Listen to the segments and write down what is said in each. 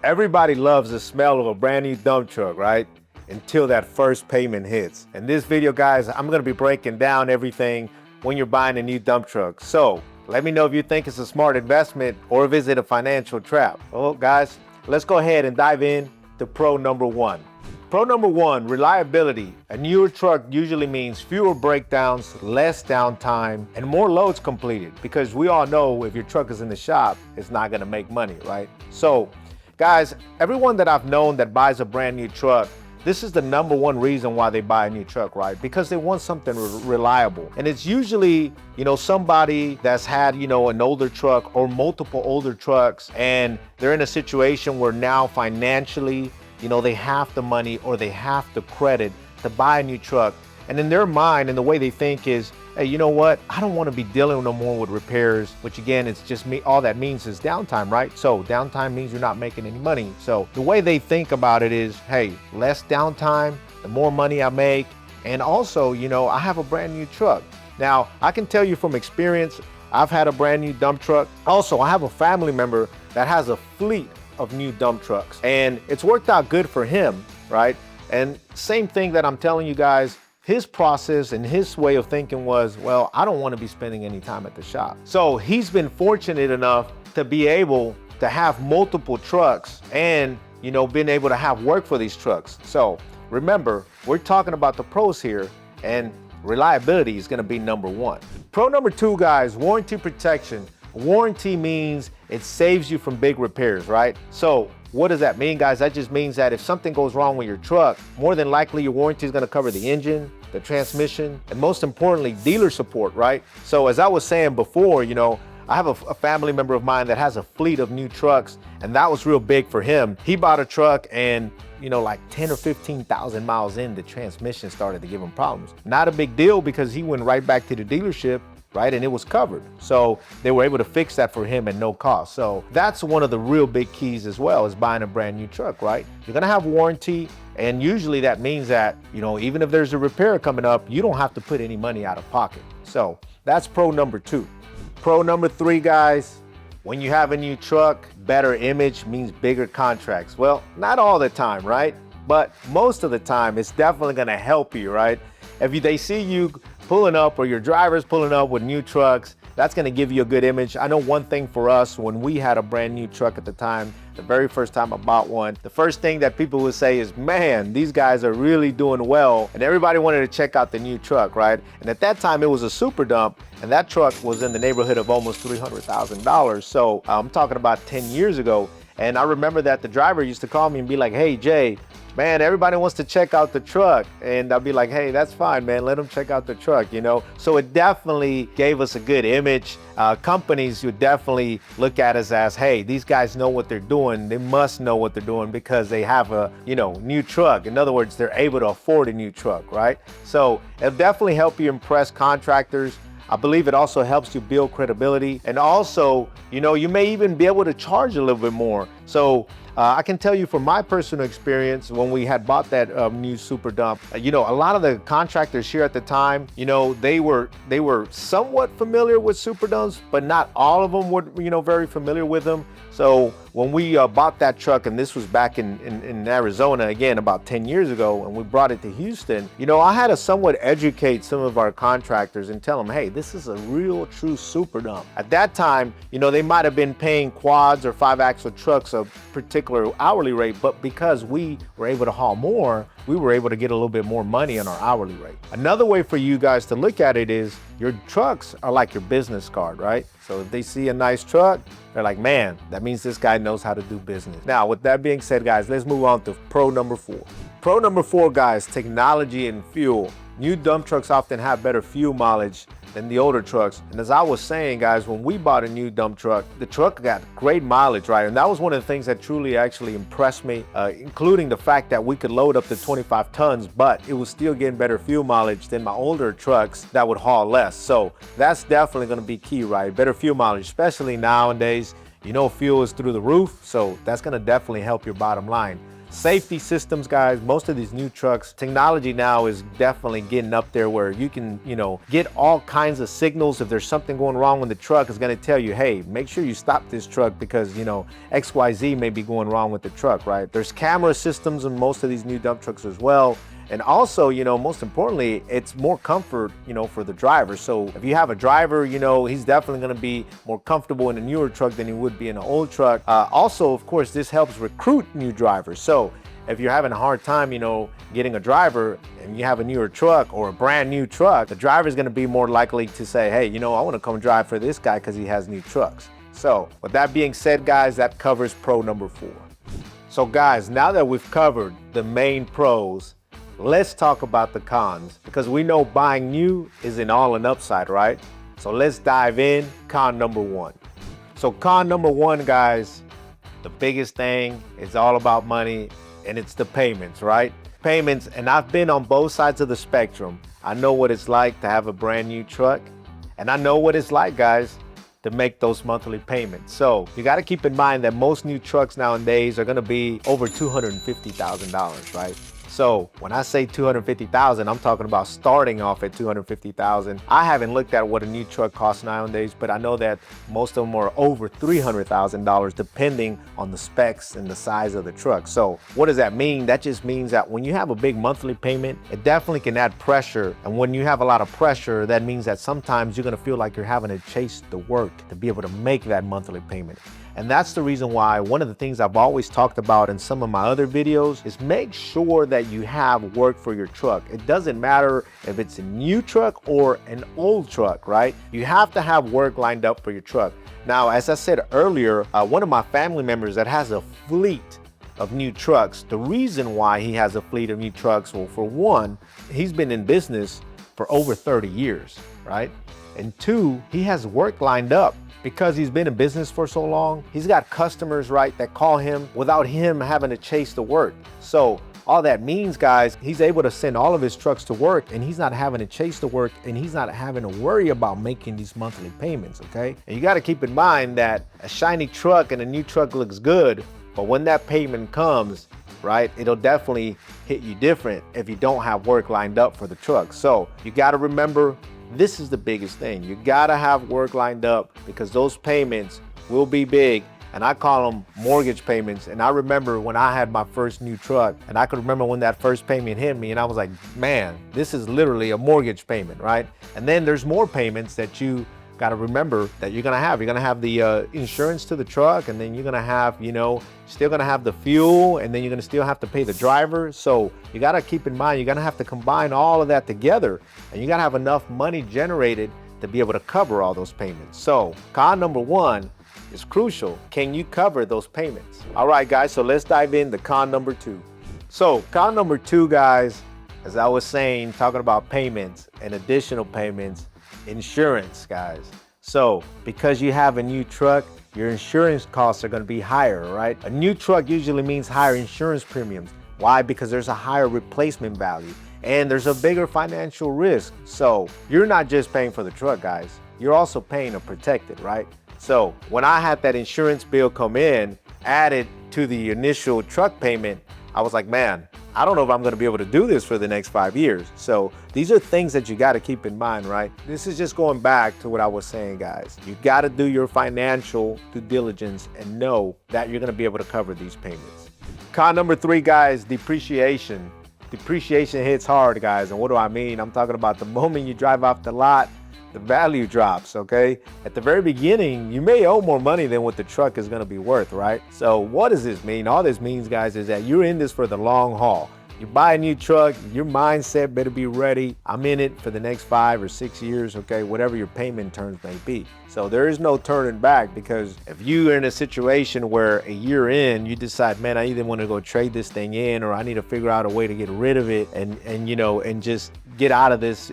Everybody loves the smell of a brand new dump truck, right? Until that first payment hits. In this video, guys, I'm gonna be breaking down everything when you're buying a new dump truck. So let me know if you think it's a smart investment or if it's a financial trap. Well, guys, let's go ahead and dive in to pro number one. Pro number one, reliability. A newer truck usually means fewer breakdowns, less downtime, and more loads completed, because we all know if your truck is in the shop, it's not gonna make money, right? So, guys, everyone that I've known that buys a brand new truck, this is the number one reason why they buy a new truck, right? Because they want something reliable. And it's usually, somebody that's had, an older truck or multiple older trucks, and they're in a situation where now financially, they have the money or they have the credit to buy a new truck. And in their mind and the way they think is, hey, you know what? I don't want to be dealing no more with repairs, which again, it's just me. All that means is downtime, right? So downtime means you're not making any money. So the way they think about it is, hey, less downtime, the more money I make. And also, I have a brand new truck. Now, I can tell you from experience, I've had a brand new dump truck. Also, I have a family member that has a fleet of new dump trucks, and it's worked out good for him, right? And same thing that I'm telling you guys, his process and his way of thinking was, well, I don't want to be spending any time at the shop. So he's been fortunate enough to be able to have multiple trucks and, been able to have work for these trucks. So remember, we're talking about the pros here, and reliability is going to be number one. Pro number two, guys, warranty protection. Warranty means it saves you from big repairs, right? So what does that mean, guys? That just means that if something goes wrong with your truck, more than likely your warranty is going to cover the engine, the transmission, and most importantly, dealer support, right? So as I was saying before, I have a family member of mine that has a fleet of new trucks, and that was real big for him. He bought a truck and like 10 or 15,000 miles in, the transmission started to give him problems. Not a big deal because he went right back to the dealership, right? And it was covered. So they were able to fix that for him at no cost. So that's one of the real big keys as well, is buying a brand new truck, right? You're gonna have warranty, and usually that means that, even if there's a repair coming up, you don't have to put any money out of pocket. So that's pro number two. Pro number three, guys, when you have a new truck, better image means bigger contracts. Well, not all the time, right? But most of the time, it's definitely gonna help you, right? If they see you pulling up or your driver's pulling up with new trucks, that's gonna give you a good image. I know one thing for us, when we had a brand new truck at the time, the very first time I bought one, the first thing that people would say is, man, these guys are really doing well. And everybody wanted to check out the new truck, right? And at that time it was a super dump, and that truck was in the neighborhood of almost $300,000. So I'm talking about 10 years ago. And I remember that the driver used to call me and be like, hey, Jay, man, everybody wants to check out the truck. And I'll be like, hey, that's fine, man. Let them check out the truck, So it definitely gave us a good image. Companies would definitely look at us as, hey, these guys know what they're doing. They must know what they're doing because they have a, new truck. In other words, they're able to afford a new truck, right? So it'll definitely help you impress contractors. I believe it also helps you build credibility. And also, you may even be able to charge a little bit more. So I can tell you from my personal experience, when we had bought that new super dump, a lot of the contractors here at the time, they were somewhat familiar with super dumps, but not all of them were, very familiar with them. So when we bought that truck, and this was back in Arizona, again, about 10 years ago, and we brought it to Houston, I had to somewhat educate some of our contractors and tell them, hey, this is a real true super dump. At that time, they might have been paying quads or 5-axle trucks a particular hourly rate, but because we were able to haul more, we were able to get a little bit more money on our hourly rate. Another way for you guys to look at it is your trucks are like your business card, right? So if they see a nice truck, they're like, man, that means this guy knows how to do business. Now, with that being said, guys, let's move on to pro number four. Pro number four, guys, technology and fuel. New dump trucks often have better fuel mileage than the older trucks. And as I was saying, guys, when we bought a new dump truck, the truck got great mileage, right? And that was one of the things that truly actually impressed me, including the fact that we could load up to 25 tons, but it was still getting better fuel mileage than my older trucks that would haul less. So that's definitely gonna be key, right? Better fuel mileage, especially nowadays. Fuel is through the roof, so that's gonna definitely help your bottom line. Safety systems, guys, most of these new trucks, technology now is definitely getting up there where you can, get all kinds of signals. If there's something going wrong with the truck, it's going to tell you, hey, make sure you stop this truck because, XYZ may be going wrong with the truck, right? There's camera systems in most of these new dump trucks as well. And also, most importantly, it's more comfort, for the driver. So if you have a driver, he's definitely going to be more comfortable in a newer truck than he would be in an old truck. Also, of course, this helps recruit new drivers. So if you're having a hard time, getting a driver and you have a newer truck or a brand new truck, the driver is going to be more likely to say, hey, I want to come drive for this guy because he has new trucks. So with that being said, guys, that covers pro number 4. So guys, now that we've covered the main pros, let's talk about the cons, because we know buying new is an upside, right? So let's dive in. Con number 1. So con number 1, guys, the biggest thing is all about money, and it's the payments, right? Payments, and I've been on both sides of the spectrum. I know what it's like to have a brand new truck, and I know what it's like, guys, to make those monthly payments. So you got to keep in mind that most new trucks nowadays are going to be over $250,000, right? So when I say $250,000, I'm talking about starting off at $250,000. I haven't looked at what a new truck costs nowadays, but I know that most of them are over $300,000 depending on the specs and the size of the truck. So what does that mean? That just means that when you have a big monthly payment, it definitely can add pressure. And when you have a lot of pressure, that means that sometimes you're gonna feel like you're having to chase the work to be able to make that monthly payment. And that's the reason why one of the things I've always talked about in some of my other videos is make sure that you have work for your truck. It doesn't matter if it's a new truck or an old truck, right? You have to have work lined up for your truck. Now, as I said earlier, one of my family members that has a fleet of new trucks, the reason why he has a fleet of new trucks, well, for one, he's been in business for over 30 years, right? And 2, he has work lined up. Because he's been in business for so long, he's got customers, right, that call him without him having to chase the work. So all that means, guys, he's able to send all of his trucks to work and he's not having to chase the work and he's not having to worry about making these monthly payments, okay? And you got to keep in mind that a shiny truck and a new truck looks good, but when that payment comes, right, it'll definitely hit you different if you don't have work lined up for the truck. So you got to remember, this is the biggest thing. You gotta have work lined up because those payments will be big, and I call them mortgage payments. And I remember when I had my first new truck, and I could remember when that first payment hit me, and I was like, man, this is literally a mortgage payment, right? And then there's more payments that you got to remember that you're gonna have. You're gonna have the insurance to the truck, and then you're gonna have, still gonna have the fuel, and then you're gonna still have to pay the driver. So you gotta keep in mind, you're gonna have to combine all of that together, and you gotta have enough money generated to be able to cover all those payments. So con number 1 is crucial. Can you cover those payments? All right, guys, so let's dive into con number 2. So con number 2, guys, as I was saying, talking about payments and additional payments, insurance, guys. So because you have a new truck, your insurance costs are going to be higher, right? A new truck usually means higher insurance premiums. Why? Because there's a higher replacement value and there's a bigger financial risk. So you're not just paying for the truck, guys. You're also paying to protect it, right? So when I had that insurance bill come in, added to the initial truck payment, I was like, man, I don't know if I'm gonna be able to do this for the next 5 years. So these are things that you gotta keep in mind, right? This is just going back to what I was saying, guys. You gotta do your financial due diligence and know that you're gonna be able to cover these payments. Con number 3, guys, depreciation. Depreciation hits hard, guys. And what do I mean? I'm talking about the moment you drive off the lot, the value drops, okay? At the very beginning, you may owe more money than what the truck is gonna be worth, right? So what does this mean? All this means, guys, is that you're in this for the long haul. You buy a new truck, your mindset better be ready. I'm in it for the next 5 or 6 years, okay? Whatever your payment terms may be. So there is no turning back, because if you're in a situation where a year in, you decide, man, I either want to go trade this thing in, or I need to figure out a way to get rid of it and just get out of this,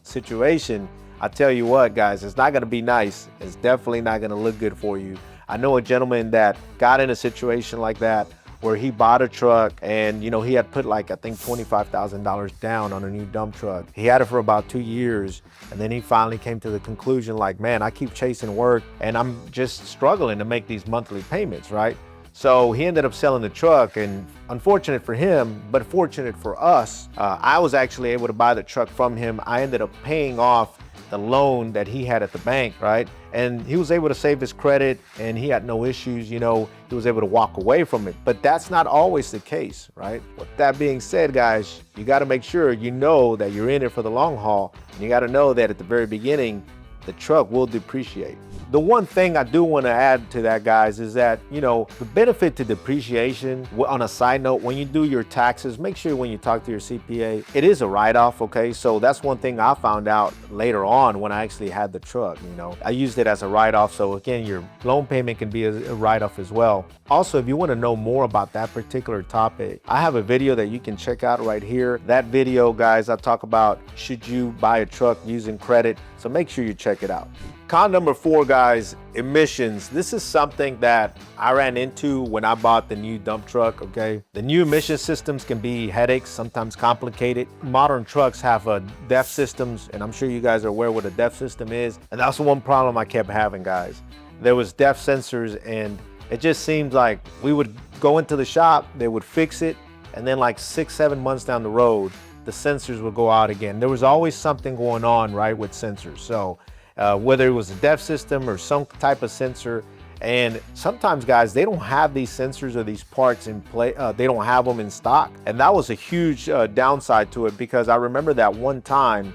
situation. I tell you what, guys, it's not going to be nice. It's definitely not going to look good for you. I know a gentleman that got in a situation like that, where he bought a truck and, he had put I think $25,000 down on a new dump truck. He had it for about 2 years. And then he finally came to the conclusion, man, I keep chasing work and I'm just struggling to make these monthly payments, right? So he ended up selling the truck, and unfortunate for him, but fortunate for us, I was actually able to buy the truck from him. I ended up paying off the loan that he had at the bank, right? And he was able to save his credit, and he had no issues, you know, he was able to walk away from it. But that's not always the case, right? With that being said, guys, you got to make sure you know that you're in it for the long haul. And you got to know that at the very beginning, the truck will depreciate. The one thing I do want to add to that, guys, is that, you know, the benefit to depreciation, on a side note, when you do your taxes, make sure when you talk to your CPA, it is a write-off, okay? So that's one thing I found out later on when I actually had the truck, you know. I used it as a write-off, so again, your loan payment can be a write-off as well. Also, if you want to know more about that particular topic, I have a video that you can check out right here. That video, guys, I talk about should you buy a truck using credit, so make sure you check it out. Con number 4, guys, emissions. This is something that I ran into when I bought the new dump truck, okay? The new emission systems can be headaches, sometimes complicated. Modern trucks have DEF systems, and I'm sure you guys are aware what a DEF system is. And that's the one problem I kept having, guys. There was DEF sensors, and it just seemed like we would go into the shop, they would fix it, and then like 6-7 months down the road, the sensors would go out again. There was always something going on, right, with sensors. So whether it was a DEF system or some type of sensor, and sometimes, guys, they don't have these sensors or these parts in play. They don't have them in stock, and that was a huge downside to it, because I remember that one time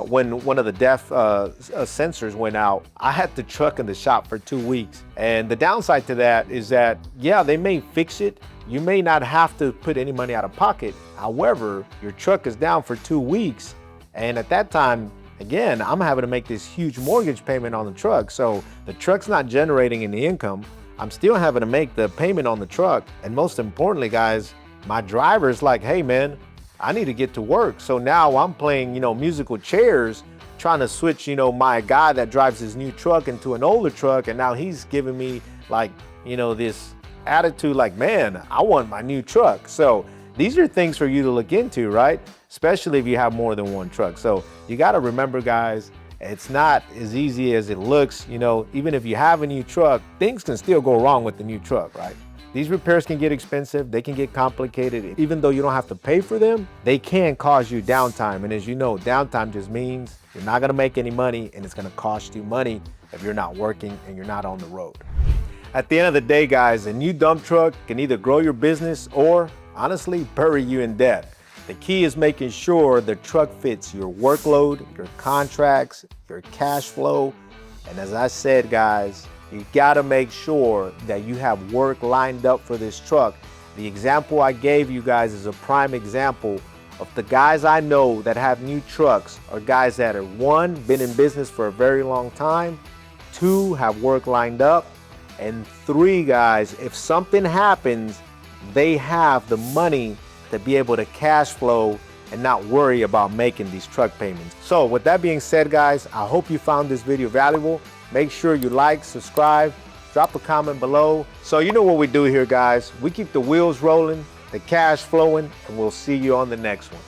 when one of the DEF sensors went out, I had the truck in the shop for 2 weeks. And the downside to that is that, yeah, they may fix it. You may not have to put any money out of pocket. However, your truck is down for 2 weeks, and at that time, again, I'm having to make this huge mortgage payment on the truck. So the truck's not generating any income. I'm still having to make the payment on the truck. And most importantly, guys, my driver's like, hey man, I need to get to work. So now I'm playing, you know, musical chairs, trying to switch, you know, my guy that drives his new truck into an older truck. And now he's giving me like, you know, this attitude like, man, I want my new truck. So these are things for you to look into, right? Especially if you have more than one truck. So you got to remember, guys, it's not as easy as it looks. You know, even if you have a new truck, things can still go wrong with the new truck, right? These repairs can get expensive. They can get complicated. Even though you don't have to pay for them, they can cause you downtime. And as you know, downtime just means you're not going to make any money, and it's going to cost you money if you're not working and you're not on the road. At the end of the day, guys, a new dump truck can either grow your business or honestly bury you in debt. The key is making sure the truck fits your workload, your contracts, your cash flow. And as I said, guys, you gotta make sure that you have work lined up for this truck. The example I gave you guys is a prime example of the guys I know that have new trucks are guys that are, 1, been in business for a very long time, 2, have work lined up, and 3, guys, if something happens, they have the money to be able to cash flow and not worry about making these truck payments. So with that being said, guys, I hope you found this video valuable. Make sure you like, subscribe, drop a comment below. So you know what we do here, guys. We keep the wheels rolling, the cash flowing, and we'll see you on the next one.